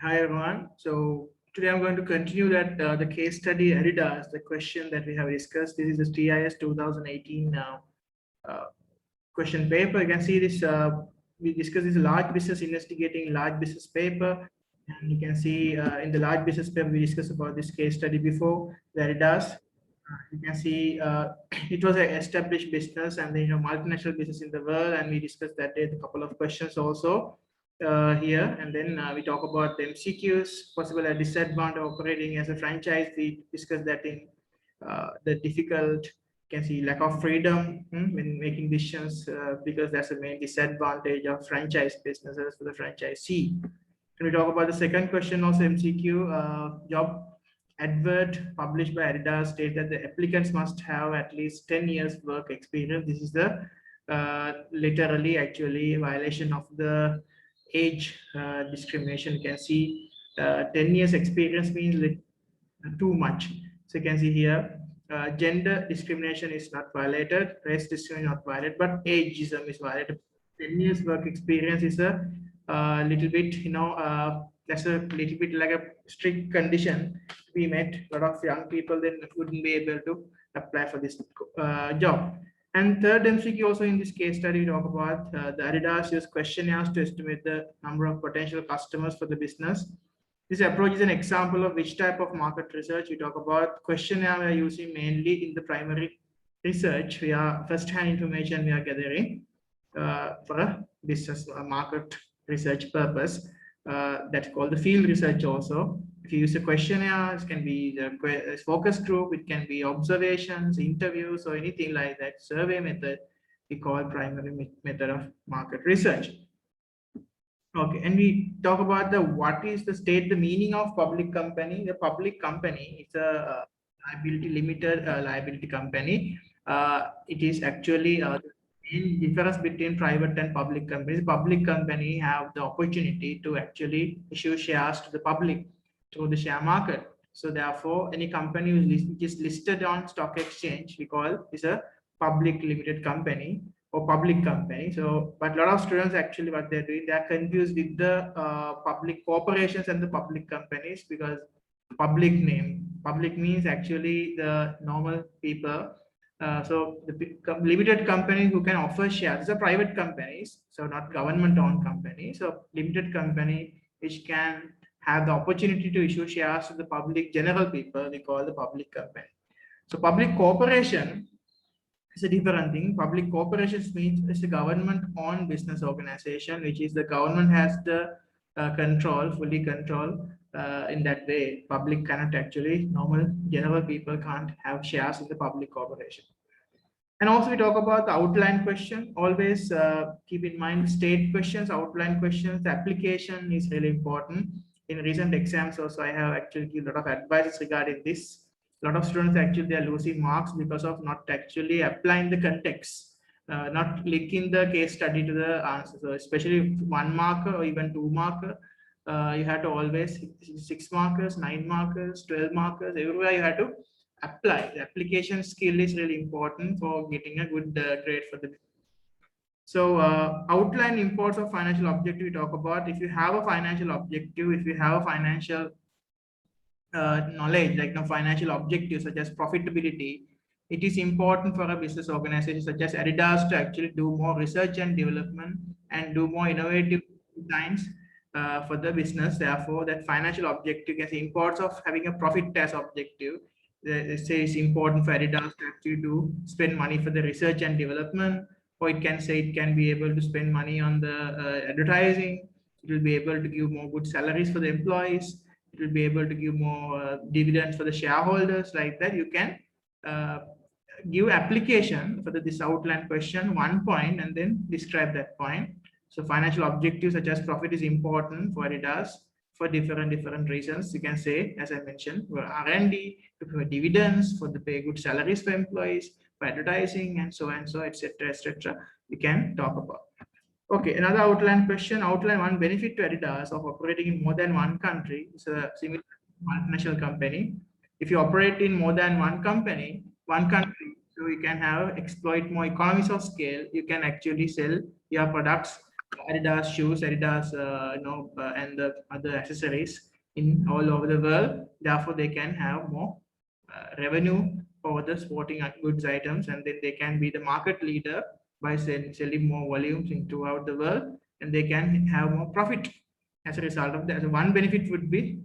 Hi everyone. So today I'm going to continue that the case study Adidas, the question that we have discussed. This is the TIS 2018 uh, question paper. You can see this. We discussed this large business investigating large business paper, and you can see in the large business paper we discussed about this case study before the Adidas. You can see it was an established business and multinational business in the world, and we discussed that day a couple of questions also here, and then we talk about the MCQs, possible a disadvantage of operating as a franchise. We discussed that in the difficult, you can see lack of freedom when making decisions because that's the main disadvantage of franchise businesses for the franchisee. And we talk about the second question also MCQ, job advert published by Adidas states that the applicants must have at least 10 years work experience. This is the literally actually violation of the age discrimination. You can see 10 years experience means too much. So you can see here, gender discrimination is not violated, race discrimination is not violated, but ageism is violated. 10 years work experience is a little bit, that's a little bit like a strict condition to be met. A lot of young people then wouldn't be able to apply for this job. And third MCQ also in this case study, we talk about the Adidas use questionnaires to estimate the number of potential customers for the business. This approach is an example of which type of market research we talk about. Questionnaire we are using mainly in the primary research. We are first-hand information we are gathering for a business market research purpose. That's called the field research also. If you use a questionnaire, it can be the focus group, it can be observations, interviews, or anything like that. Survey method we call primary method of market research. Okay, and we talk about what is the state, the meaning of public company. The public company is a liability limited liability company. It is actually in difference between private and public companies. Public company have the opportunity to actually issue shares to the public through the share market. So therefore, any company which is listed on stock exchange, we call is a public limited company or public company. So, but a lot of students actually what they're doing, they're confused with the public corporations and the public companies, because public means actually the normal people. So the limited companies who can offer shares, these are private companies, so not government-owned companies. So limited company which can have the opportunity to issue shares to the public general people, we call the public company. So public corporation is a different thing. Public corporations means it's a government-owned business organization, which is the government has the fully control. In that way, public cannot actually, normal general people can't have shares in the public corporation. And also we talk about the outline question. Always keep in mind state questions, outline questions. The application is really important. In recent exams also, I have actually given a lot of advices regarding this. A lot of students actually they are losing marks because of not actually applying the context, not linking the case study to the answer. So especially 1 marker or even 2 marker, you have to always 6 markers, 9 markers, 12 markers, everywhere you have to apply. The application skill is really important for getting a good grade for the. So outline imports of financial objective we talk about. If you have a financial objective, if you have a financial knowledge, like financial objectives such as profitability, it is important for a business organization such as Adidas to actually do more research and development and do more innovative designs for the business. Therefore, that financial objective is the importance of having a profit as objective. They say it's important for Adidas to actually spend money for the research and development, or it can say it can be able to spend money on the advertising. It will be able to give more good salaries for the employees. It will be able to give more dividends for the shareholders. Like that, you can give application for this outline question 1 point and then describe that point. So financial objectives such as profit is important for Adidas for different reasons. You can say, as I mentioned, for R&D, for dividends, for the pay good salaries for employees, for advertising, and so, etc., etc. We can talk about. Okay, another outline question. Outline 1 benefit to Adidas of operating in more than 1 country. It's a similar multinational company. If you operate in more than 1 country, so you can exploit more economies of scale. You can actually sell your products Adidas shoes, Adidas, and the other accessories in all over the world. Therefore, they can have more revenue for the sporting goods items, and then they can be the market leader by selling more volumes in throughout the world, and they can have more profit as a result of that. So one benefit would be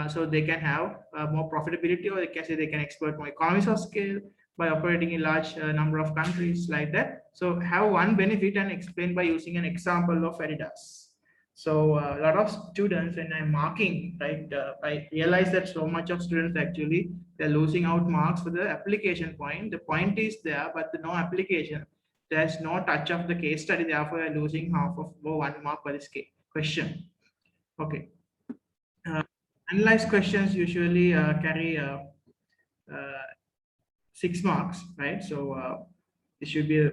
so they can have more profitability, or they can say they can exploit more economies of scale by operating in large number of countries like that. So have one benefit and explain by using an example of Adidas. So a lot of students, when I'm marking, right, I realize that so much of students actually they're losing out marks for the application point. The point is there, but no application. There's no touch of the case study. Therefore, you're losing half of 1 mark for this question. Okay. Analyze questions usually carry 6 marks, right? So it should be a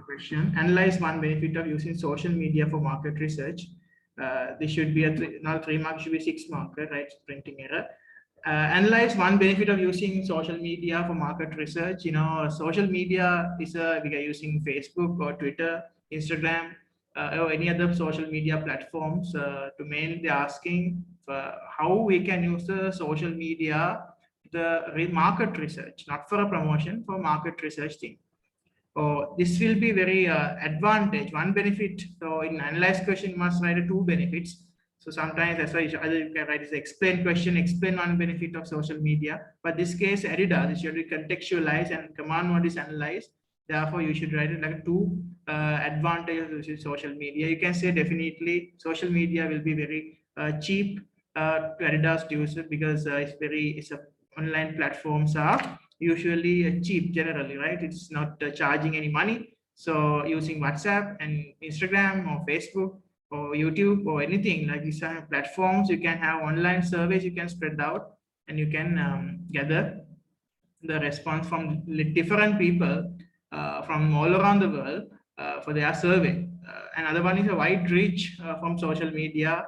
question. Analyze one benefit of using social media for market research. This should be not 3 marks, should be 6 marker, right? Printing error. Analyze one benefit of using social media for market research. Social media is we are using Facebook or Twitter, Instagram, or any other social media platforms. To mainly asking how we can use the social media the market research, not for a promotion, for market research thing. Oh, this will be very advantage, one benefit. So in analyze question, you must write 2 benefits. So sometimes that's why you can write this explain question, explain one benefit of social media. But this case, Adidas, it should be contextualize and command mode is analyze. Therefore, you should write it like 2 advantages of social media. You can say definitely social media will be very cheap to Adidas user because it's a online platforms are usually cheap generally, right? It's not charging any money. So using WhatsApp and Instagram or Facebook or YouTube or anything like these platforms, you can have online surveys, you can spread out and you can gather the response from different people from all around the world for their survey. Another one is a wide reach from social media.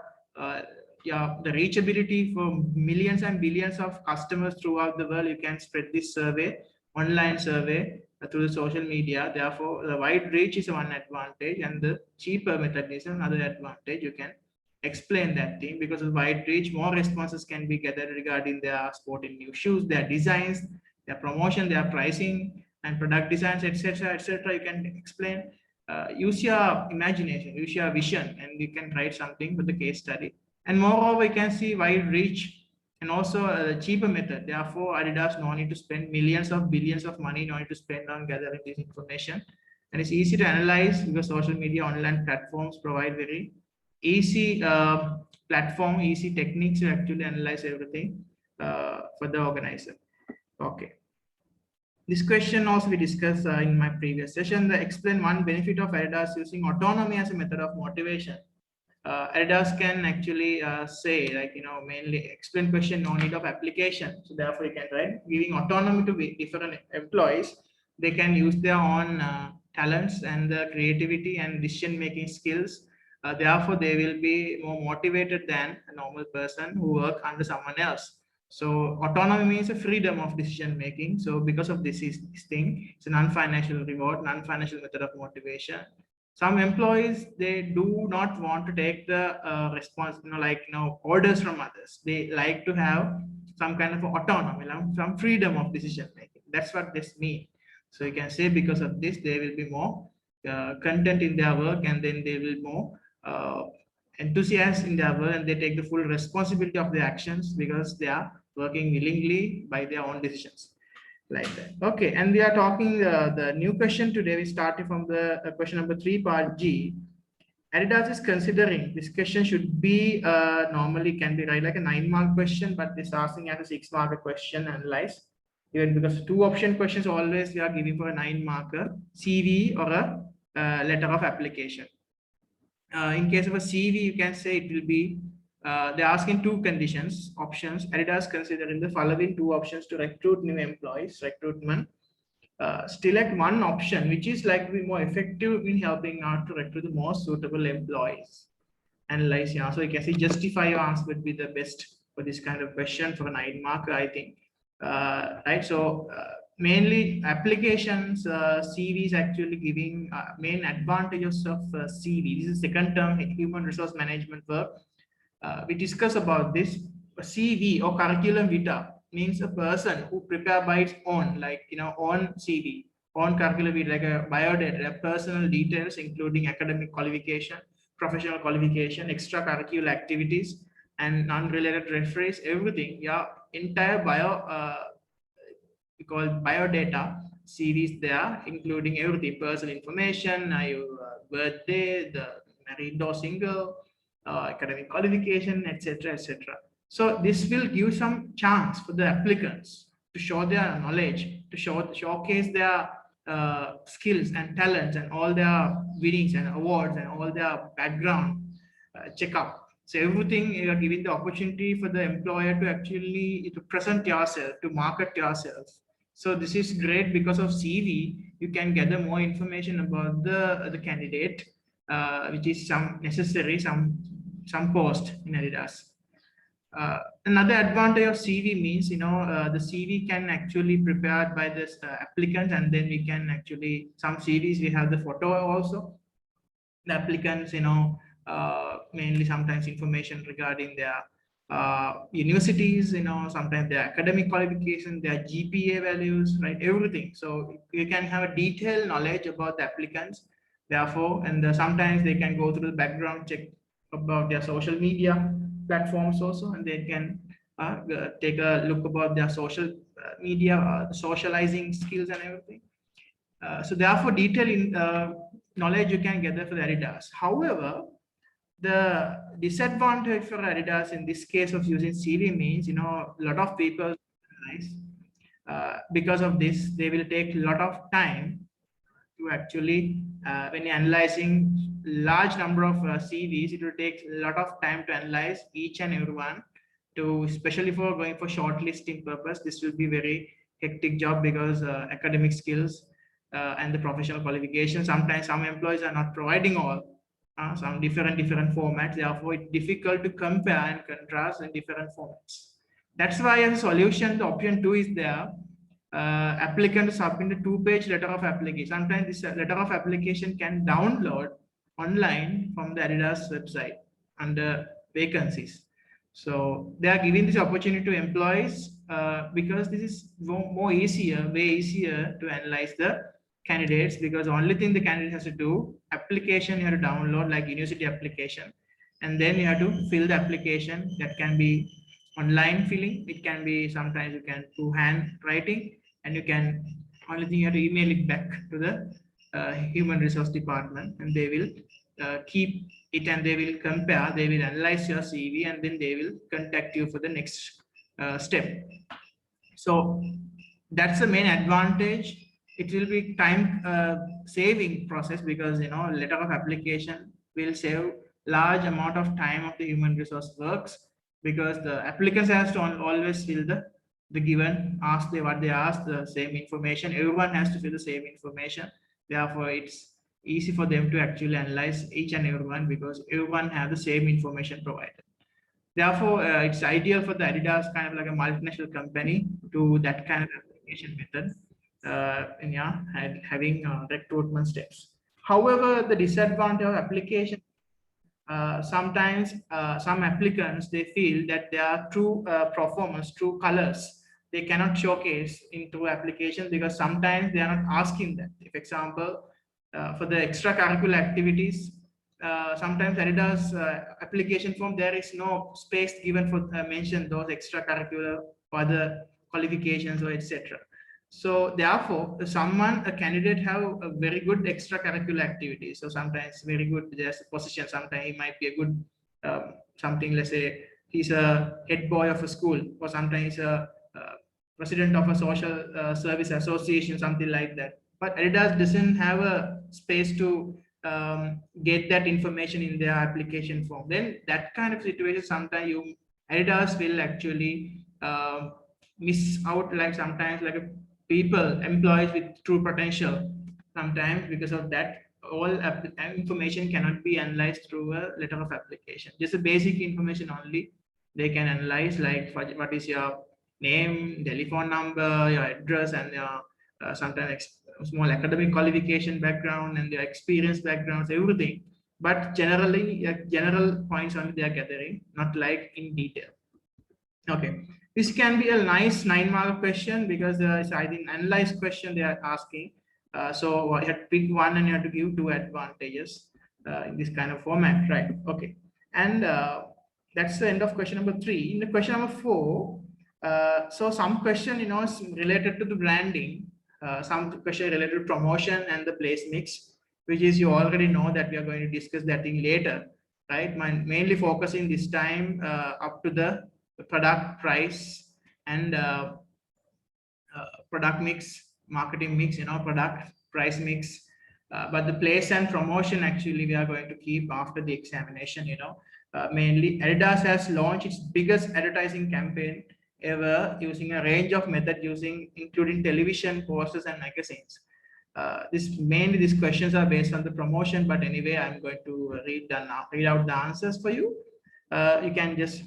The reachability for millions and billions of customers throughout the world. You can spread this survey, online survey through the social media. Therefore, the wide reach is one advantage, and the cheaper method is another advantage. You can explain that thing because of wide reach, more responses can be gathered regarding their sporting new shoes, their designs, their promotion, their pricing, and product designs, etc., etc. You can explain. Use your imagination, use your vision, and you can write something for the case study. And moreover, you can see wide reach and also a cheaper method. Therefore, Adidas no need to spend millions of billions of money, no need to spend on gathering this information. And it's easy to analyze because social media online platforms provide very easy platform, easy techniques to actually analyze everything for the organizer. Okay. This question also we discussed in my previous session. Explain one benefit of Adidas using autonomy as a method of motivation. Adidas can actually say, like, mainly explain question, no need of application. So therefore you can write giving autonomy to different employees. They can use their own talents and the creativity and decision-making skills. Therefore they will be more motivated than a normal person who work under someone else. So autonomy means a freedom of decision making. So because of this thing, it's a non-financial reward, non-financial method of motivation. Some employees, they do not want to take the orders from others. They like to have some kind of autonomy, some freedom of decision making. That's what this means. So you can say because of this, they will be more content in their work, and then they will more enthusiastic in their work, and they take the full responsibility of their actions because they are working willingly by their own decisions. Like that. Okay, and we are talking the new question today. We started from the question number 3, part G. Adidas is considering this question should be normally can be right like a 9-mark question, but this asking as a 6-mark question analyze. Even because 2 option questions always we are giving for a 9-marker CV or a letter of application. In case of a CV, you can say it will be they're asking 2 conditions, options. Adidas considering the following 2 options to recruit new employees, recruitment. Select one option which is likely more effective in helping out to recruit the most suitable employees. Analyze, so you can see justify your answer would be the best for this kind of question for a 9-marker, I think. Right, so mainly applications, CV is actually giving main advantages of CV. This is second term, human resource management work. We discuss about this. CV or curriculum vitae means a person who prepare by its own, like own CV, own curriculum vitae, like a biodata, personal details including academic qualification, professional qualification, extracurricular activities, and non-related referees, everything. Yeah, entire we call biodata series there, including everything, personal information, your birthday, the married or single, academic qualification, etc., etc. So this will give some chance for the applicants to show their knowledge, to showcase their skills and talents and all their winnings and awards and all their background checkup. So everything you are giving the opportunity for the employer to actually to present yourself, to market yourself. So this is great because of CV. You can gather more information about the candidate, which is some necessary, some post in Adidas. Another advantage of CV means the CV can actually prepared by this applicant, and then we can actually some CVs we have the photo also. The applicants, mainly sometimes information regarding their universities, sometimes their academic qualification, their GPA values, right? Everything. So you can have a detailed knowledge about the applicants, therefore, and sometimes they can go through the background check about their social media platforms also, and they can take a look about their social media, socializing skills and everything. So therefore, detailed knowledge you can gather for the Adidas. However, the disadvantage for Adidas in this case of using CV means, a lot of people, because of this, they will take a lot of time to actually, when you're analyzing large number of CVs, it will take a lot of time to analyze each and every one. To especially for going for shortlisting purpose, this will be very hectic job because academic skills and the professional qualifications. Sometimes some employees are not providing all some different formats. Therefore, it's difficult to compare and contrast in different formats. That's why as a solution, the option 2 is there. Applicant submit a 2-page letter of application. Sometimes this letter of application can download online from the Adidas website under vacancies. So they are giving this opportunity to employees because this is way easier to analyze the candidates, because the only thing the candidate has to do, application you have to download like university application, and then you have to fill the application. That can be online filling, it can be sometimes you can do handwriting, and you can only thing you have to email it back to the human resource department, and they will keep it and they will compare, they will analyze your CV, and then they will contact you for the next step. So that's the main advantage. It will be time saving process because letter of application will save large amount of time of the human resource works, because the applicants has to always fill the given what they ask, the same information. Everyone has to fill the same information. Therefore, it's easy for them to actually analyze each and everyone because everyone have the same information provided. Therefore, it's ideal for the Adidas, kind of like a multinational company, to that kind of application method, having recruitment steps. However, the disadvantage of application, sometimes some applicants, they feel that their true performance, true colors, they cannot showcase into application because sometimes they are not asking that. If example, for the extracurricular activities, sometimes Adidas application form, there is no space given for mention those extracurricular or other qualifications or etc. So therefore, a candidate have a very good extracurricular activity. So sometimes very good, there's a position, sometimes he might be a good something, let's say he's a head boy of a school, or sometimes he's a president of a social service association, something like that. But Adidas doesn't have a space to get that information in their application form. Then that kind of situation, sometimes Adidas will actually miss out, like sometimes like employees with true potential. Sometimes because of that, all information cannot be analyzed through a letter of application. Just the basic information only they can analyze, like what is your name, telephone number, your address, and your sometimes small academic qualification background and their experience backgrounds, everything. But generally, general points only they are gathering, not like in detail. Okay, this can be a nice 9-mark question because it's I think analyze question they are asking. So you have to pick one and you have to give two advantages in this kind of format, right? Okay, and that's the end of question number 3. In the question number 4, so some question is related to the branding, some question related to promotion and the place mix, which is you already know that we are going to discuss that thing later, right? Mainly focusing this time up to the product price and product mix, marketing mix, product price mix. But the place and promotion actually we are going to keep after the examination. Mainly Adidas has launched its biggest advertising campaign ever using a range of methods including television, posters, and magazines. These questions are based on the promotion, but anyway, I'm going to read out the answers for you. You can just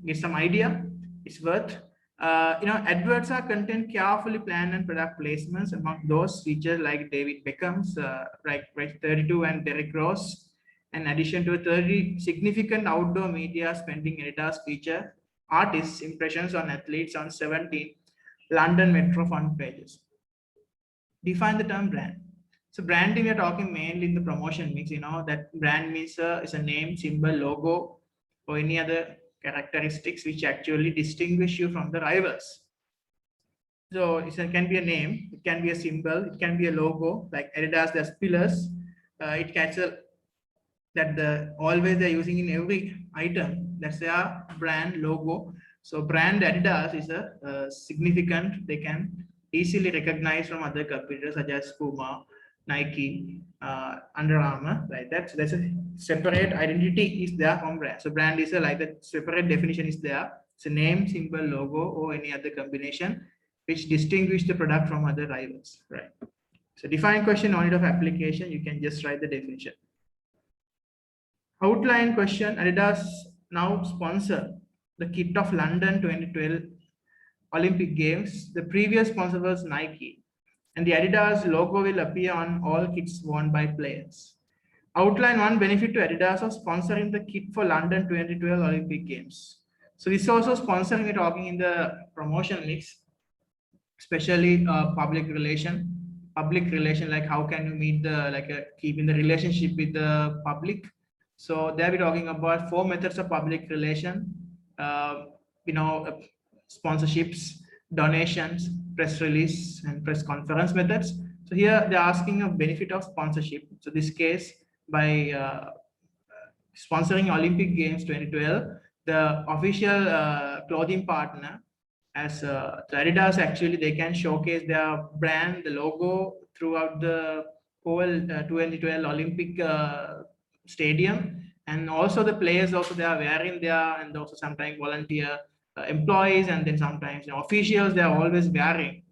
get some idea. It's worth. Adverts are content carefully planned and product placements. Among those featured like David Beckham's, like 32 and Derrick Rose. In addition to 30 significant outdoor media spending, Adidas feature artists' impressions on athletes on 17 London Metro front pages. Define the term brand. So branding, we're talking mainly in the promotion mix. That brand means is a name, symbol, logo, or any other characteristics which actually distinguish you from the rivals. So it can be a name, it can be a symbol, it can be a logo. Like Adidas, there's pillars. It catches that always they're using in every item. That's their brand logo. So brand Adidas is a significant. They can easily recognize from other competitors such as Puma, Nike, Under Armour, right? That's a separate identity is there from brand. So brand is like the separate definition is there. It's a name, symbol, logo, or any other combination which distinguish the product from other rivals, right? So define question on it of application. You can just write the definition. Outline question: Adidas now sponsor the kit of London 2012 Olympic Games. The previous sponsor was Nike, and the Adidas logo will appear on all kits worn by players. Outline one benefit to Adidas of sponsoring the kit for London 2012 Olympic Games. So this is also sponsoring, we're talking in the promotion mix, especially public relation, like how can you meet keeping the relationship with the public. So there we're talking about 4 methods of public relation, sponsorships, donations, press release, and press conference methods. So here they're asking a benefit of sponsorship. So this case, by sponsoring Olympic Games 2012, the official clothing partner as Adidas, actually they can showcase their brand, the logo throughout the whole 2012 Olympic stadium, and also the players also they are wearing there, and also sometimes volunteer employees, and then sometimes officials they are always wearing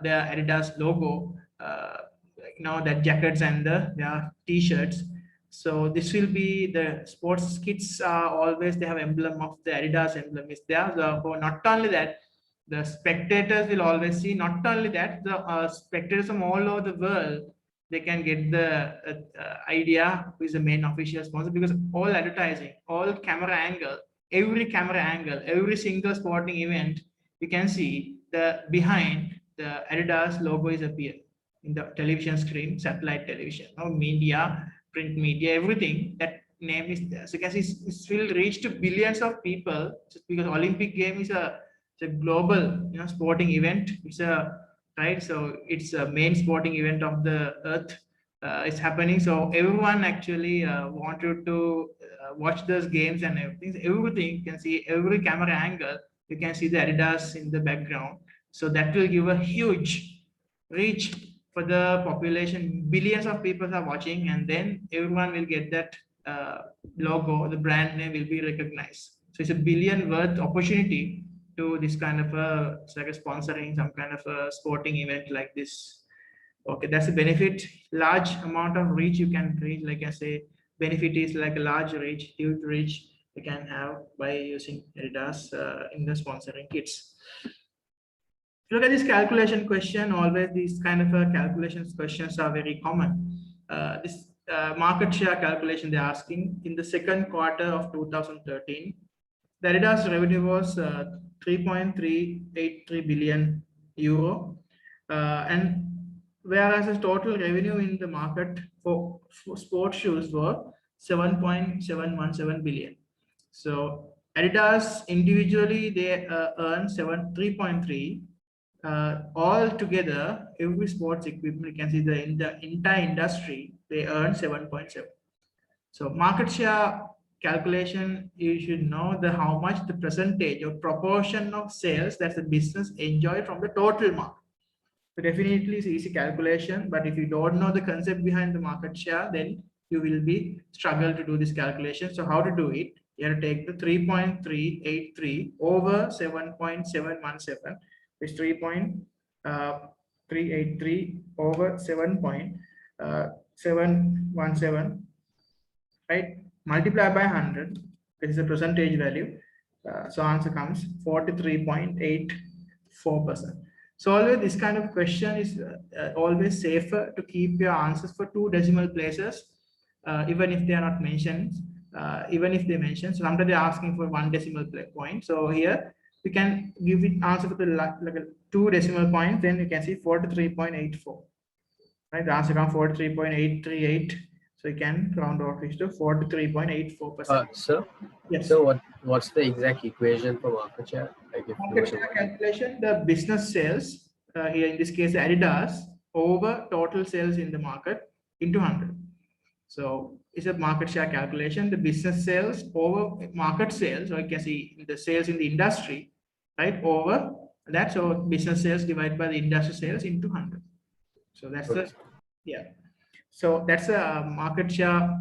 their Adidas logo, that jackets and their t-shirts. So this will be the sports kits always they have emblem of the Adidas emblem is there. So not only that, the spectators will always see. Not only that, the spectators from all over the world they can get the idea who is the main official sponsor, because all advertising, all camera angle, every single sporting event, you can see the behind the Adidas logo is appear in the television screen, satellite television, media, print media, everything. That name is there. So you can see it will reach to billions of people, just because Olympic game is a global sporting event. It's a right, so it's a main sporting event of the earth. It's happening, so everyone actually wanted to watch those games and everything. You can see every camera angle, you can see the Adidas in the background. So that will give a huge reach for the population. Billions of people are watching, and then everyone will get that logo, the brand name will be recognized. So it's a billion worth opportunity to this kind of it's like a sponsoring some kind of a sporting event like this. Okay, that's a benefit. Large amount of reach you can reach, like I say, benefit is like a large reach, huge reach you can have by using Adidas in the sponsoring kits. Look at this calculation question. Always these kind of calculations questions are very common. This market share calculation they're asking in the second quarter of 2013. The Adidas revenue was 3.383 billion euro, and whereas the total revenue in the market for sports shoes were 7.717 billion. So Adidas individually they earn 3.3. All together, every sports equipment, you can see in the entire industry, they earn 7.7. So market share calculation, you should know the how much the percentage or proportion of sales that the business enjoy from the total market. So definitely it's easy calculation, but if you don't know the concept behind the market share, then you will be struggle to do this calculation. So how to do it? You have to take the 3.383 over 7.717, which 3.383 over 7.717, right? Multiply by 100, this is a percentage value. So answer comes 43.84%. So always this kind of question is always safer to keep your answers for 2 decimal places, even if they are not mentioned, even if they mention. So sometimes they're asking for 1 decimal point. So here we can give it answer for the like a 2 decimal points, then you can see 43.84. Right, the answer comes 43.838. So you can round off to 43.84%. Sir, Yes. So what's the exact equation for market share? Like if Market share calculation, the business sales, here in this case Adidas, over total sales in the market into 100. So it's a market share calculation, the business sales over market sales, or you can see the sales in the industry, right, over that. So business sales divided by the industry sales into 100. So that's the, yeah. So that's a market share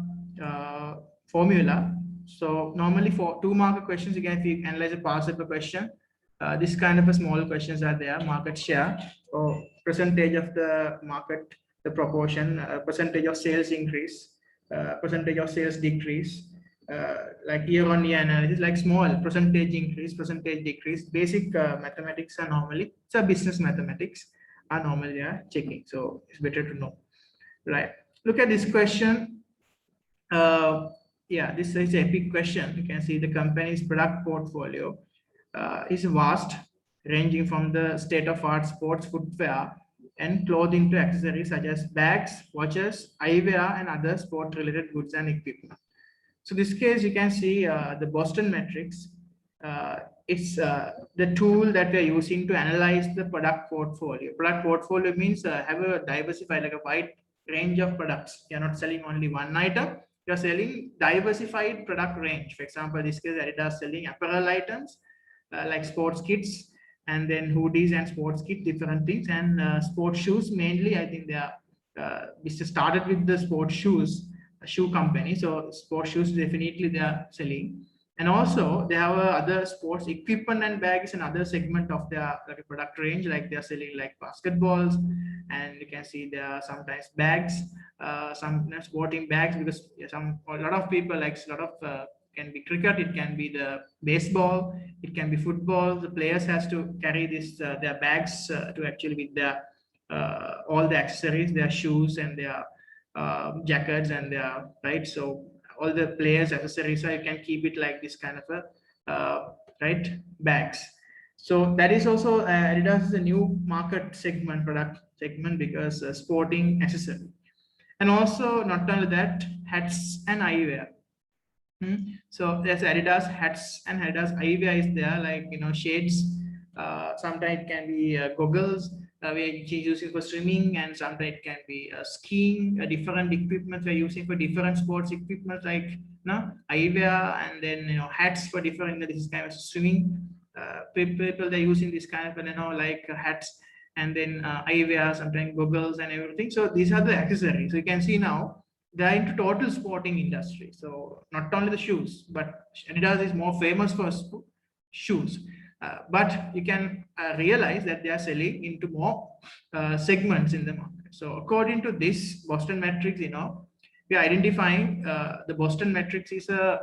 formula. So normally for 2 market questions, you can, if you analyze a past paper question, this kind of a small questions are there: market share or percentage of the market, the proportion, percentage of sales increase, percentage of sales decrease, like year-on-year analysis, like small percentage increase, percentage decrease. Basic mathematics are normally, so business mathematics are normally checking. So it's better to know, right? Look at this question. Yeah, this is a big question. You can see the company's product portfolio is vast, ranging from the state-of-art sports footwear and clothing to accessories such as bags, watches, eyewear, and other sport-related goods and equipment. So this case, you can see the Boston metrics. It's the tool that we're using to analyze the product portfolio. Product portfolio means have a diversified, like a wide range of products. You're not selling only one item. You're selling diversified product range. For example, this case, Adidas selling apparel items like sports kits, and then hoodies and sports kits, different things, and sports shoes mainly. I think they are business started with the sports shoes, a shoe company. So sports shoes definitely they are selling, and also they have other sports equipment and bags, another segment of their like, product range, like they are selling like basketballs, and you can see there are sometimes bags, some sporting bags, because a lot of people like a lot of can be cricket, it can be the baseball, it can be football. The players has to carry this their bags to actually with their all the accessories, their shoes and their jackets and their, right. So all the players accessories, so you can keep it like this kind of a right bags. So that is also Adidas is a new market segment, product segment, because sporting accessory, and also not only that, hats and eyewear. So there's Adidas hats and Adidas eyewear is there, like shades. Sometimes it can be goggles we're using for swimming, and sometimes it can be skiing. Different equipment we're using for different sports equipment, like eyewear, and then hats for different. This is kind of swimming. People they're using this kind of like hats, and then eyewear, sometimes goggles and everything. So these are the accessories. So you can see now they're into total sporting industry. So not only the shoes, but Adidas is more famous for shoes. But you can realize that they are selling into more segments in the market. So according to this Boston metrics, we are identifying the Boston metrics is a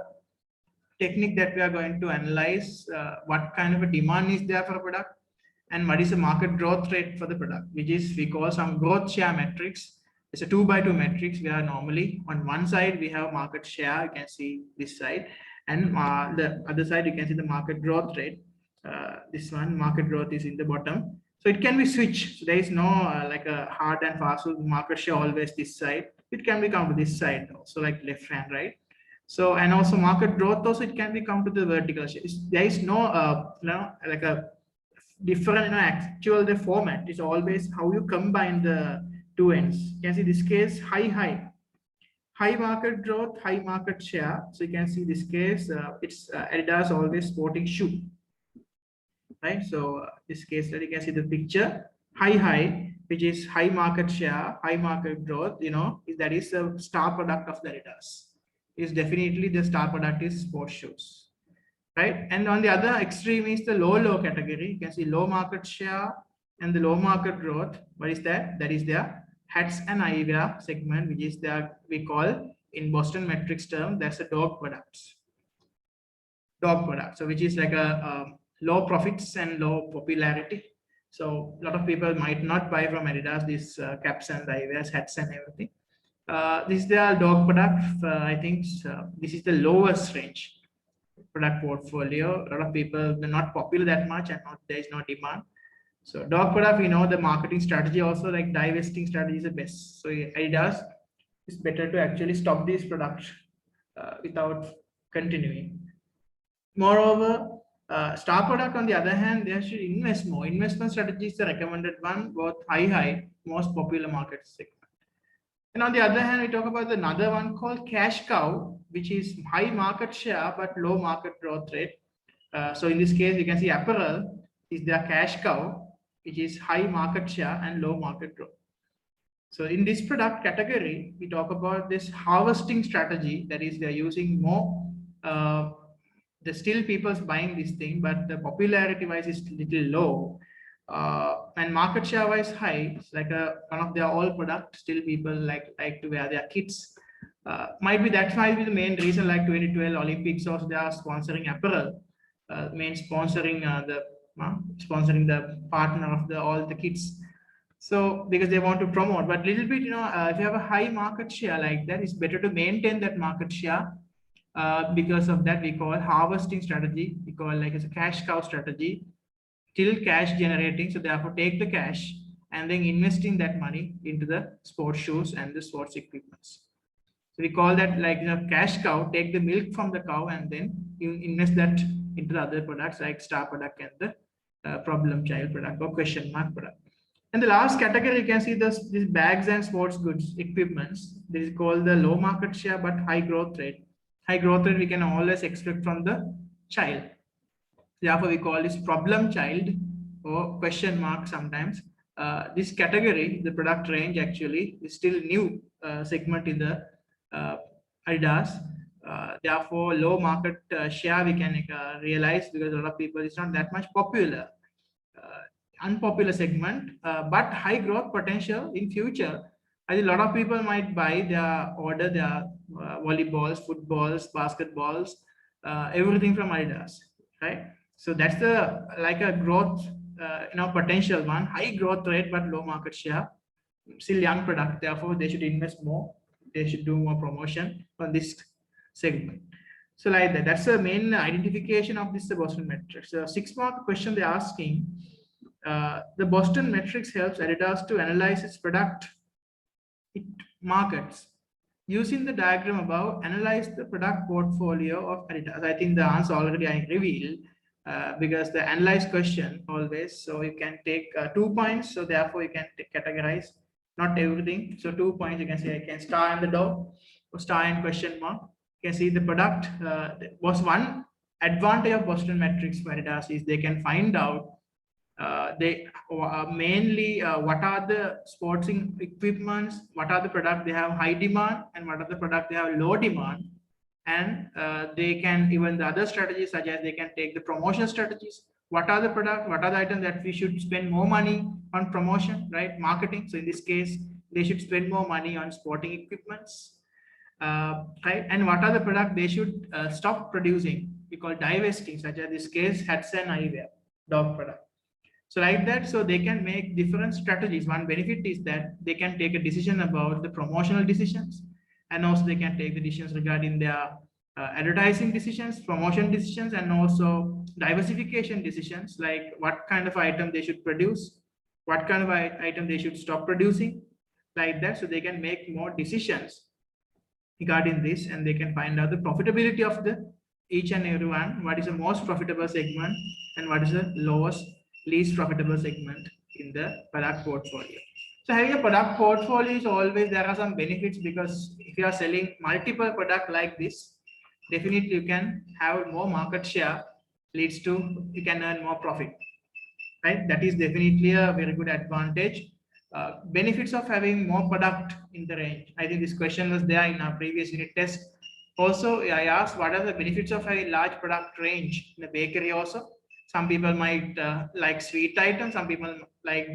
technique that we are going to analyze what kind of a demand is there for a product, and what is the market growth rate for the product, which is we call some growth share metrics. It's a 2x2 matrix where normally on one side we have market share, you can see this side, and the other side you can see the market growth rate. This one market growth is in the bottom, so it can be switched. So there is no like a hard and fast rule. Market share always this side. It can be come to this side also, like left hand, right? So, and also market growth also it can be come to the vertical shape. There is no like a different actual the format. Is always how you combine the two ends. You can see this case high market growth, high market share. So you can see this case it's Adidas always sporting shoe, right? So this case that you can see the picture high, which is high market share, high market growth. That is a star product of the Adidas. Is definitely the star product is sports shoes, right? And on the other extreme is the low category. You can see low market share and the low market growth. What is that? That is their hats and eyewear segment, which is the we call in Boston metrics term, that's a dog product. So which is like a low profits and low popularity. So a lot of people might not buy from Adidas these caps and eyewears, hats and everything. This is their dog product. I think this is the lowest range product portfolio. A lot of people, they're not popular that much and there is no demand. So dog product, we know the marketing strategy also, like divesting strategy is the best. So Adidas, it's better to actually stop these products without continuing. Moreover, star product on the other hand, they should invest more. Investment strategy is the recommended one, both high, most popular market segment. And on the other hand, we talk about another one called cash cow, which is high market share but low market growth rate. So in this case, you can see apparel is their cash cow, which is high market share and low market growth. So in this product category, we talk about this harvesting strategy. That is, they're using more. The still people's buying this thing, but the popularity wise is little low. And market share wise high. It's like one of their all product. Still people like to wear their kits. Might be that might be the main reason. Like 2012 Olympics, also they are sponsoring apparel. Main sponsoring the partner of all the kits. So because they want to promote, but little bit if you have a high market share like that, it's better to maintain that market share. Because of that, we call harvesting strategy. We call like as a cash cow strategy. Till cash generating, so therefore take the cash and then investing that money into the sports shoes and the sports equipments. So we call that like cash cow. Take the milk from the cow and then you invest that into the other products like star product and the problem child product or question mark product. And the last category, you can see these bags and sports goods equipments. This is called the low market share but high growth rate. High growth rate we can always expect from the child. Therefore, we call this problem child or question mark sometimes. This category, the product range actually is still new segment in the Adidas. Therefore, low market share we can realize because a lot of people it's not that much popular. Unpopular segment, but high growth potential in future. I think a lot of people might buy order their volleyballs, footballs, basketballs, everything from Adidas, right? So that's the like a growth, potential one, high growth rate but low market share, still young product. Therefore, they should invest more. They should do more promotion on this segment. So like that, that's the main identification of this Boston metrics. So 6-mark question they're asking. The Boston metrics helps Adidas to analyze its product markets. Using the diagram above, analyze the product portfolio of Adidas. I think the answer already I revealed because the analyze question always. So you can take 2 points. So therefore you can categorize not everything. So 2 points you can say I can star and the dog or star and question mark. You can see the product was one advantage of Boston metrics for Adidas is they can find out they mainly what are the sporting equipments, what are the products they have high demand and what are the products they have low demand, and they can even the other strategies such as they can take the promotion strategies, what are the products, what are the items that we should spend more money on promotion, right, marketing. So in this case they should spend more money on sporting equipments, right, and what are the products they should stop producing, we call divesting, such as this case hats and eyewear, dog product. So like that, so they can make different strategies. One benefit is that they can take a decision about the promotional decisions, and also they can take the decisions regarding their advertising decisions, promotion decisions, and also diversification decisions, like what kind of item they should produce, what kind of item they should stop producing, like that. So they can make more decisions regarding this, and they can find out the profitability of the each and every one, what is the most profitable segment and what is the lowest, least profitable segment in the product portfolio. So having a product portfolio is always, there are some benefits, because if you are selling multiple product like this, definitely you can have more market share, leads to you can earn more profit, right? That is definitely a very good advantage. Benefits of having more product in the range. I think this question was there in our previous unit test. Also, I asked what are the benefits of a large product range in the bakery also. Some people might like sweet items, some people like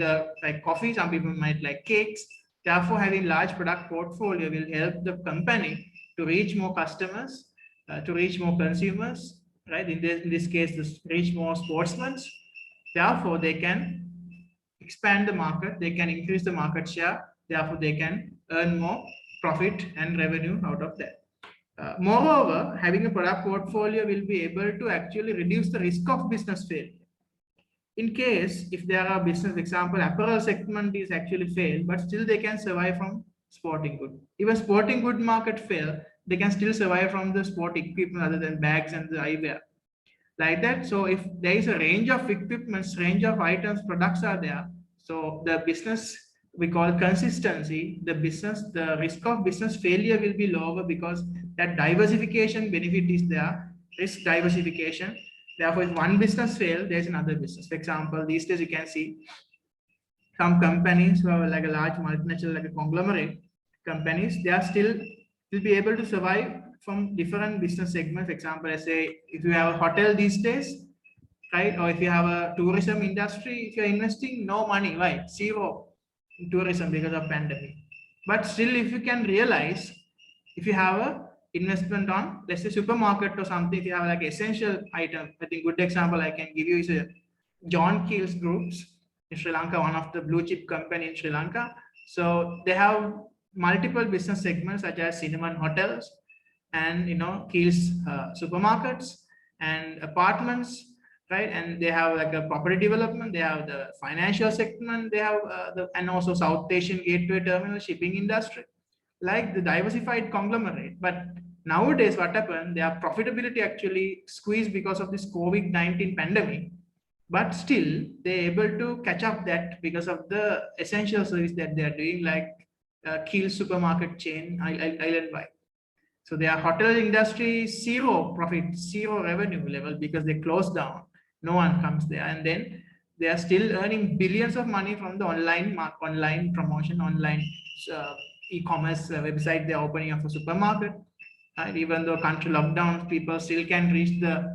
coffee, some people might like cakes. Therefore, having large product portfolio will help the company to reach more customers, to reach more consumers, right? In this case, reach more sportsmen. Therefore, they can expand the market, they can increase the market share, therefore they can earn more profit and revenue out of that. Moreover, having a product portfolio will be able to actually reduce the risk of business failure. In case if there are business, example, apparel segment is actually failed, but still they can survive from sporting good. Even sporting good market fail, they can still survive from the sport equipment other than bags and the eyewear. Like that. So if there is a range of equipments, range of items, products are there, so the business, we call consistency, the risk of business failure will be lower, because that diversification benefit is there, risk diversification. Therefore, if one business fails, there's another business. For example, these days you can see some companies who are like a large multinational, like a conglomerate companies, they are still will be able to survive from different business segments. For example, let's say if you have a hotel these days, right? Or if you have a tourism industry, if you're investing no money, why? Zero in tourism because of pandemic. But still, if you can realize, if you have a investment on, let's say supermarket or something, if you have like essential item, I think good example I can give you is a John Keel's Groups in Sri Lanka, one of the blue chip company in Sri Lanka. So they have multiple business segments such as cinema and hotels, and Keel's supermarkets and apartments, right? And they have like a property development, they have the financial segment, they have and also South Asian gateway terminal, shipping industry, like the diversified conglomerate. But nowadays what happened, their profitability actually squeezed because of this COVID-19 pandemic, but still they're able to catch up that because of the essential service that they're doing, like Keel supermarket chain island-wide. So their hotel industry, zero profit, zero revenue level, because they closed down. No one comes there. And then they are still earning billions of money from the online promotion, online e-commerce website. They're opening up a supermarket. And even though country lockdowns, people still can reach the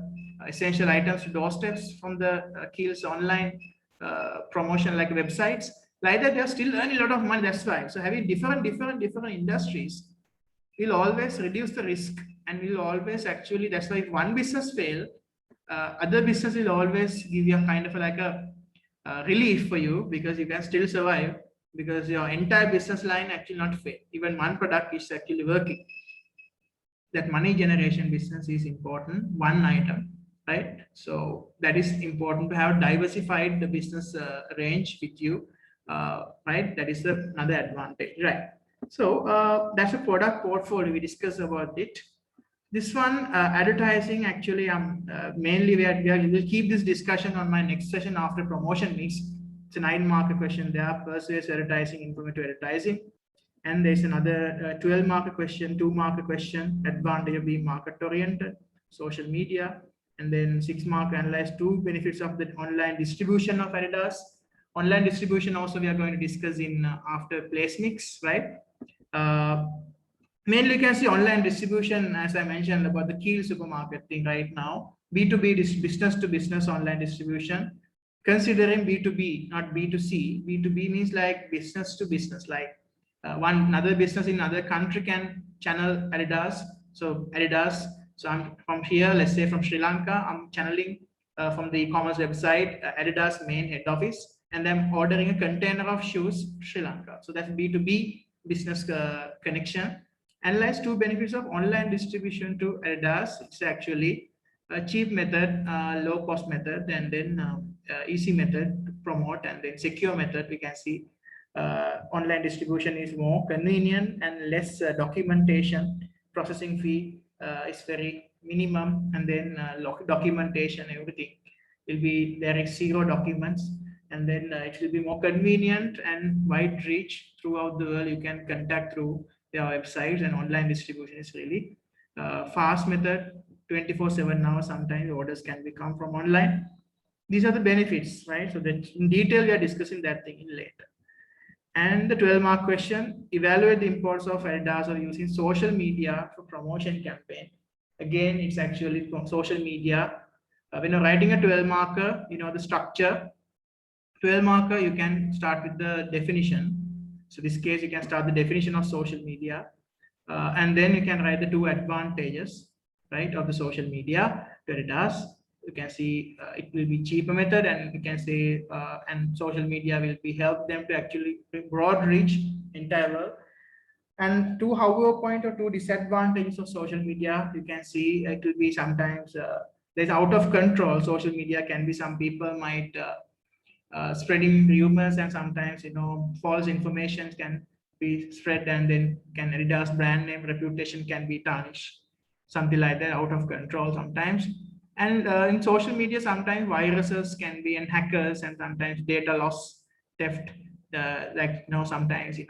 essential items to doorsteps from the Keel's online promotion like websites. Like that, they're still earning a lot of money. That's why. So having different industries will always reduce the risk, and will always actually, that's why if one business fail, other business will always give you a kind of like a relief for you, because you can still survive, because your entire business line actually not fail. Even one product is actually working. That money generation business is important, one item, right? So that is important to have diversified the business range with you, right? That is another advantage, right? So that's a product portfolio. We discussed about it. This one, advertising, actually, mainly we will keep this discussion on my next session after promotion meets. It's a 9-mark question there, persuasive advertising, informative advertising. And there's another 12-mark question, 2-mark question, advantage of being market-oriented, social media, and then 6-mark analyze 2 benefits of the online distribution of Adidas. Online distribution also we are going to discuss in after place mix, right? Mainly you can see online distribution, as I mentioned about the Keel supermarket thing right now, B2B, business to business online distribution, considering B2B, not B2C. B2B means like business to business, like another business in another country can channel Adidas. So Adidas, so I'm from here, let's say from Sri Lanka, I'm channeling from the e-commerce website, Adidas main head office, and I'm ordering a container of shoes, Sri Lanka. So that's B2B business connection. Analyze two benefits of online distribution to Adidas. It's actually a cheap method, low cost method, and then easy method to promote, and then secure method. We can see online distribution is more convenient and less documentation. Processing fee is very minimum, and then documentation, everything will be there is zero documents, and then it will be more convenient and wide reach throughout the world. You can contact through their websites, and online distribution is really fast method, 24/7 now. Sometimes orders can be come from online. These are the benefits, right? So that in detail we are discussing that thing in later. And the 12-mark question, evaluate the importance of Adidas or using social media for promotion campaign. Again, it's actually from social media. When you're writing a 12-marker, you know the structure. 12-marker, you can start with the definition. So this case, you can start the definition of social media. And then you can write the two advantages, right, of the social media to Adidas. You can see it will be cheaper method, and you can say and social media will be help them to actually broad reach entire world. And two however point or two disadvantages of social media, you can see it will be sometimes there's out of control. Social media can be, some people might spreading rumors, and sometimes false information can be spread, and then can Adidas brand name reputation can be tarnished, something like that, out of control sometimes. And in social media, sometimes viruses can be, and hackers, and sometimes data loss, theft, sometimes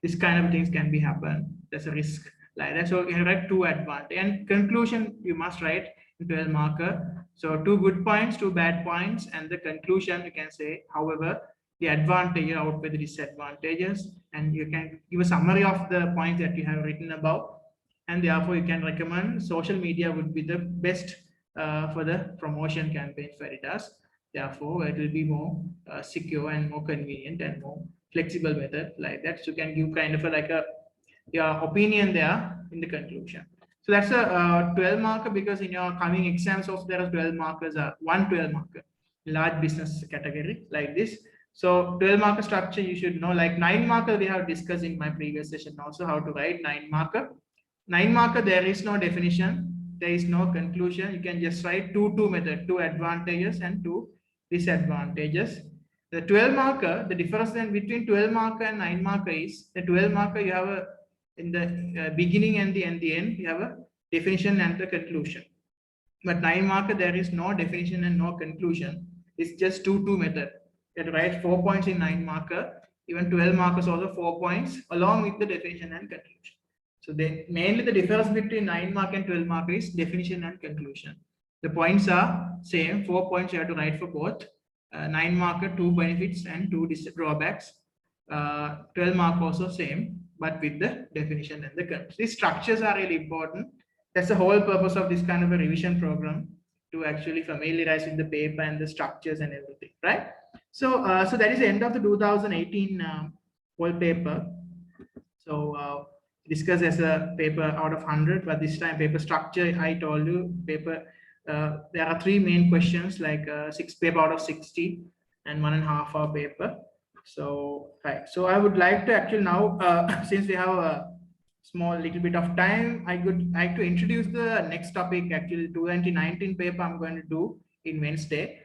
this kind of things can be happen. There's a risk like that. So you write two advantage, and conclusion you must write in 12 marker. So two good points, two bad points, and the conclusion you can say, however, the advantage outweigh the disadvantages, and you can give a summary of the points that you have written about, and therefore you can recommend social media would be the best for the promotion campaign for Adidas. Therefore, it will be more secure and more convenient and more flexible method like that. So you can give kind of your opinion there in the conclusion. So that's a 12 marker, because in your coming exams also there are 12 markers, one 12 marker, large business category like this. So 12 marker structure you should know, like 9 marker we have discussed in my previous session also how to write 9 marker. 9 marker, there is no definition, there is no conclusion. You can just write two method, two advantages and two disadvantages. The 12 marker, the difference then between 12 marker and 9 marker is the 12 marker you have a in the beginning and the end you have a definition and the conclusion. But 9 marker, there is no definition and no conclusion. It's just two method. You write 4 points in 9 marker. Even 12 markers also 4 points along with the definition and conclusion. So then mainly the difference between 9 mark and 12 mark is definition and conclusion. The points are same, 4 points you have to write for both. 9 marker, 2 benefits and 2 drawbacks. 12 mark also same, but with the definition and the conclusion. These structures are really important. That's the whole purpose of this kind of a revision program, to actually familiarize with the paper and the structures and everything, right? So, so that is the end of the 2018 whole paper. So discussed as a paper out of 100, but this time paper structure, I told you paper, there are 3 main questions, like 6 paper out of 60 and 1.5 hour paper. So, right. So I would like to actually now, since we have a small little bit of time, I would like to introduce the next topic. Actually, 2019 paper I'm going to do in Wednesday.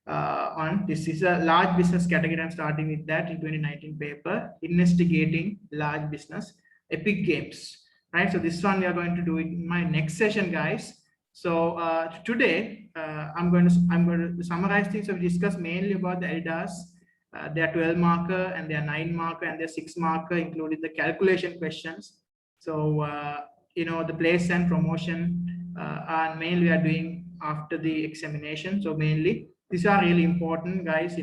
On this is a large business category. I'm starting with that in 2019 paper, investigating large business epic games. Right. So this one we are going to do it in my next session, guys. So today I'm going to summarize things. So we discuss mainly about the Adidas. Their 12 marker and their 9 marker and their 6 marker, including the calculation questions. So the place and promotion are mainly we are doing after the examination. So mainly these are really important, guys.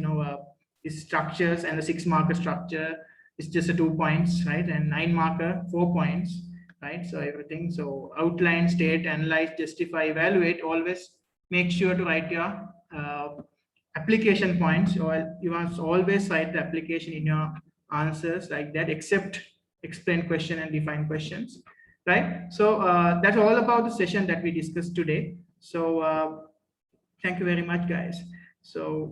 These structures, and the 6 marker structure is just a 2 points, right? And 9 marker 4 points, right? So everything. So outline, state, analyze, justify, evaluate. Always make sure to write your application points, or you must always write the application in your answers like that, except explain question and define questions, right? So that's all about the session that we discussed today. So Thank you very much, guys. So